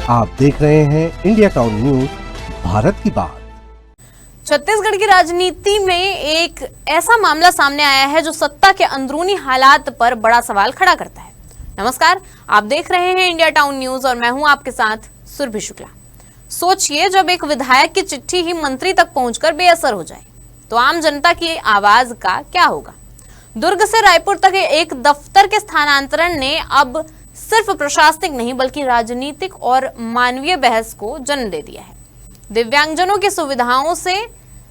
आप देख रहे हैं इंडिया टाउन न्यूज, भारत की बात। छत्तीसगढ़ की राजनीति में एक ऐसा मामला सामने आया है जो सत्ता के अंदरूनी हालात पर बड़ा सवाल खड़ा करता है। नमस्कार, आप देख रहे हैं इंडिया टाउन न्यूज और मैं हूं आपके साथ सुरभि शुक्ला। सोचिए, जब एक विधायक की चिट्ठी ही मंत्री तक पहुंचकर बेअसर हो जाए तो आम जनता की आवाज का क्या होगा। दुर्ग से रायपुर तक एक दफ्तर के स्थानांतरण ने अब सिर्फ प्रशासनिक नहीं बल्कि राजनीतिक और मानवीय बहस को जन्म दे दिया है। दिव्यांगजनों की सुविधाओं से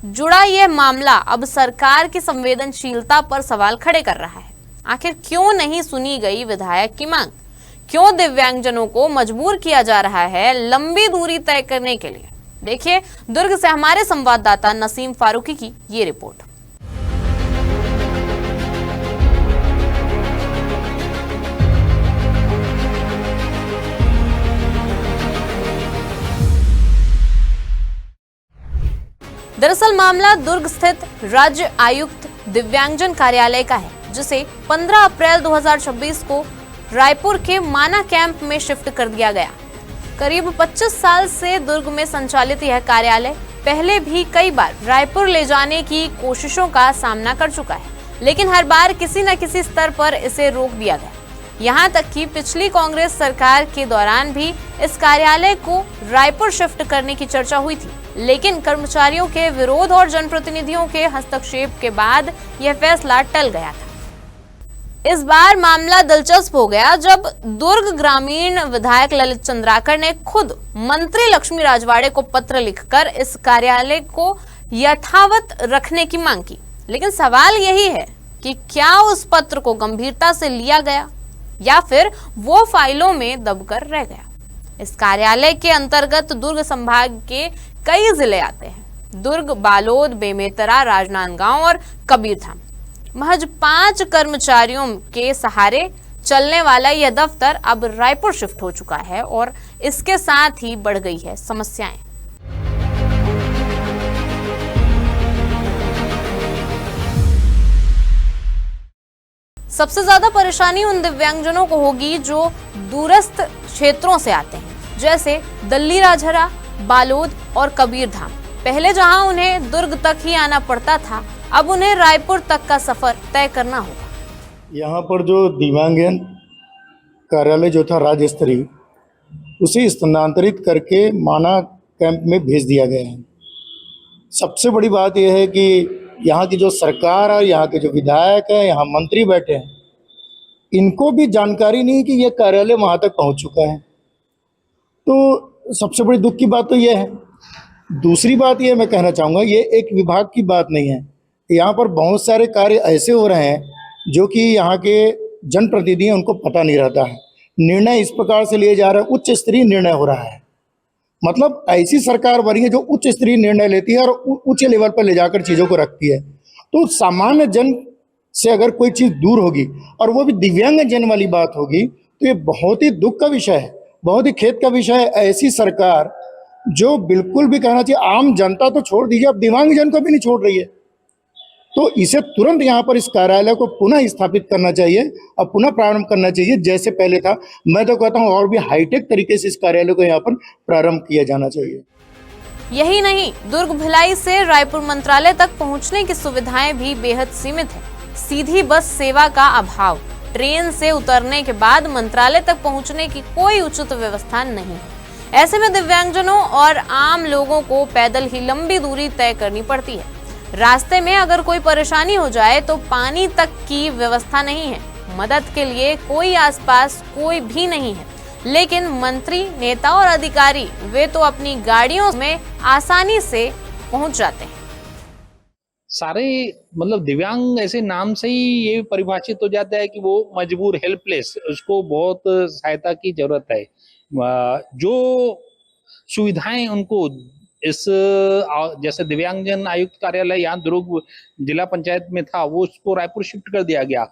जुड़ा यह मामला अब सरकार की संवेदनशीलता पर सवाल खड़े कर रहा है। आखिर क्यों नहीं सुनी गई विधायक की मांग? क्यों दिव्यांगजनों को मजबूर किया जा रहा है लंबी दूरी तय करने के लिए? देखिए दुर्ग से हमारे संवाददाता नसीम फारूकी की ये रिपोर्ट। दरअसल मामला दुर्ग स्थित राज्य आयुक्त दिव्यांगजन कार्यालय का है, जिसे 15 अप्रैल 2026 को रायपुर के माना कैंप में शिफ्ट कर दिया गया। करीब 25 साल से दुर्ग में संचालित यह कार्यालय पहले भी कई बार रायपुर ले जाने की कोशिशों का सामना कर चुका है, लेकिन हर बार किसी न किसी स्तर पर इसे रोक दिया गया। यहाँ तक कि पिछली कांग्रेस सरकार के दौरान भी इस कार्यालय को रायपुर शिफ्ट करने की चर्चा हुई थी, लेकिन कर्मचारियों के विरोध और जनप्रतिनिधियों के हस्तक्षेप के बाद यह फैसला टल गया था। इस बार मामला दिलचस्प हो गया जब दुर्ग ग्रामीण विधायक ललित चंद्राकर ने खुद मंत्री लक्ष्मी राजवाड़े को पत्र लिखकर इस कार्यालय को यथावत रखने की मांग की। लेकिन सवाल यही है कि क्या उस पत्र को गंभीरता से लिया गया या फिर वो फाइलों में दबकर रह गया। इस कार्यालय के अंतर्गत दुर्ग संभाग के कई जिले आते हैं। दुर्ग, बालोद, बेमेतरा, राजनांदगांव और कबीरधाम। महज 5 कर्मचारियों के सहारे चलने वाला यह दफ्तर अब रायपुर शिफ्ट हो चुका है और इसके साथ ही बढ़ गई है समस्याएं। सबसे ज्यादा परेशानी उन दिव्यांगजनों को होगी जो दूरस्थ क्षेत्रों से आते हैं, जैसे दल्ली राजहरा, बालोद और कबीरधाम। पहले जहां उन्हें दुर्ग तक ही आना पड़ता था, अब उन्हें रायपुर तक का सफर तय करना होगा। यहाँ पर जो दिव्यांगजन कार्यालय जो था राज्य स्तरीय, उसे स्थानांतरित करके माना कैंप में भेज दिया गया है। सबसे बड़ी बात यह है कि यहाँ की जो सरकार है, यहाँ के जो विधायक हैं, यहाँ मंत्री बैठे हैं, इनको भी जानकारी नहीं कि यह कार्यालय वहाँ तक पहुँच चुका है। तो सबसे बड़ी दुख की बात तो यह है। दूसरी बात यह मैं कहना चाहूँगा, ये एक विभाग की बात नहीं है। यहाँ पर बहुत सारे कार्य ऐसे हो रहे हैं जो कि यहाँ के जनप्रतिनिधि हैं उनको पता नहीं रहता है। निर्णय इस प्रकार से लिए जा रहे हैं, उच्च स्तरीय निर्णय हो रहा है। मतलब ऐसी सरकार बनी है जो उच्च स्तरीय निर्णय लेती है और उच्च लेवल पर ले जाकर चीज़ों को रखती है। तो सामान्य जन से अगर कोई चीज़ दूर होगी और वो भी दिव्यांग जन वाली बात होगी, तो ये बहुत ही दुख का विषय है, बहुत ही खेद का विषय है। ऐसी सरकार जो बिल्कुल भी कहना चाहिए, आम जनता तो छोड़ दीजिए, अब दिव्यांग जन को भी नहीं छोड़ रही है। तो इसे तुरंत यहाँ पर इस कार्यालय को पुनः स्थापित करना चाहिए और पुनः प्रारंभ करना चाहिए जैसे पहले था। मैं तो कहता हूँ और भी हाईटेक तरीके से इस कार्यालय को यहाँ पर प्रारंभ किया जाना चाहिए। यही नहीं, दुर्ग भिलाई से रायपुर मंत्रालय तक पहुंचने की सुविधाएं भी बेहद सीमित है। सीधी बस सेवा का अभाव, ट्रेन से उतरने के बाद मंत्रालय तक पहुंचने की कोई उचित व्यवस्था नहीं है। ऐसे में दिव्यांगजनों और आम लोगों को पैदल ही लंबी दूरी तय करनी पड़ती है। रास्ते में अगर कोई परेशानी हो जाए तो पानी तक की व्यवस्था नहीं है। मदद के लिए कोई आसपास कोई भी नहीं है, लेकिन मंत्री, नेता और अधिकारी वे तो अपनी गाड़ियों में आसानी से पहुंच जाते हैं। सारे मतलब दिव्यांग ऐसे नाम से ही ये परिभाषित हो जाता है कि वो मजबूर, हेल्पलेस, उसको बहुत सहायता की जरूरत है। जो सुविधाएं उनको इस जैसे दिव्यांगजन आयुक्त कार्यालय यहाँ दुर्ग जिला पंचायत में था, वो उसको रायपुर शिफ्ट कर दिया गया।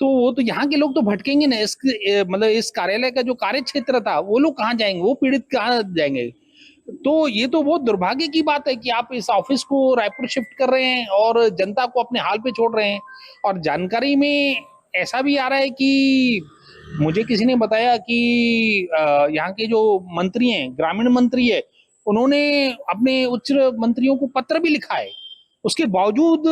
तो वो तो यहाँ के लोग तो भटकेंगे ना। मतलब इस कार्यालय का जो कार्य क्षेत्र था, वो लोग कहाँ जाएंगे, वो पीड़ित कहाँ जाएंगे। तो ये तो बहुत दुर्भाग्य की बात है कि आप इस ऑफिस को रायपुर शिफ्ट कर रहे हैं और जनता को अपने हाल पे छोड़ रहे हैं। और जानकारी में ऐसा भी आ रहा है कि मुझे किसी ने बताया कि यहाँ के जो मंत्री हैं, ग्रामीण मंत्री है, उन्होंने अपने उच्च मंत्रियों को पत्र भी लिखा है। उसके बावजूद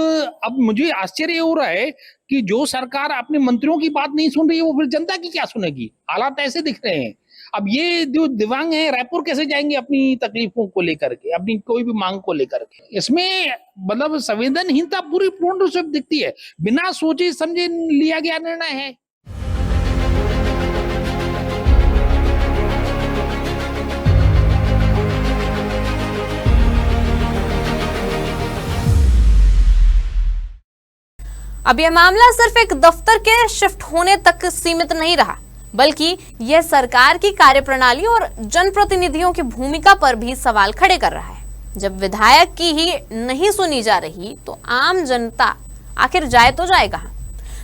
अब मुझे आश्चर्य हो रहा है कि जो सरकार अपने मंत्रियों की बात नहीं सुन रही है, वो फिर जनता की क्या सुनेगी? हालात ऐसे दिख रहे हैं। अब ये जो दिव्यांग हैं, रायपुर कैसे जाएंगे अपनी तकलीफों को लेकर के, अपनी कोई भी मांग को लेकर के? इसमें मतलब संवेदनहीनता पूर्ण रूप से दिखती है। बिना सोचे समझे लिया गया निर्णय है। अब यह मामला सिर्फ एक दफ्तर के शिफ्ट होने तक सीमित नहीं रहा, बल्कि यह सरकार की कार्यप्रणाली और जनप्रतिनिधियों की भूमिका पर भी सवाल खड़े कर रहा है। जब विधायक की ही नहीं सुनी जा रही, तो आम जनता आखिर जाए तो जाए कहां?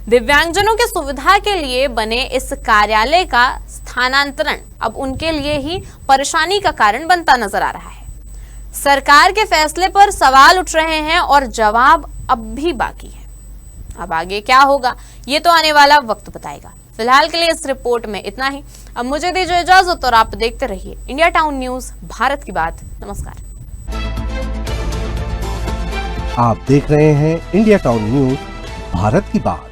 दिव्यांगजनों की सुविधा के लिए बने इस कार्यालय का स्थानांतरण अब उनके लिए ही परेशानी का कारण बनता नजर आ रहा है। सरकार के फैसले पर सवाल उठ रहे हैं और जवाब अब भी बाकी है। अब आगे क्या होगा, ये तो आने वाला वक्त बताएगा। फिलहाल के लिए इस रिपोर्ट में इतना ही। अब मुझे दीजिए इजाजत और आप देखते रहिए इंडिया टाउन न्यूज, भारत की बात। नमस्कार। आप देख रहे हैं इंडिया टाउन न्यूज, भारत की बात।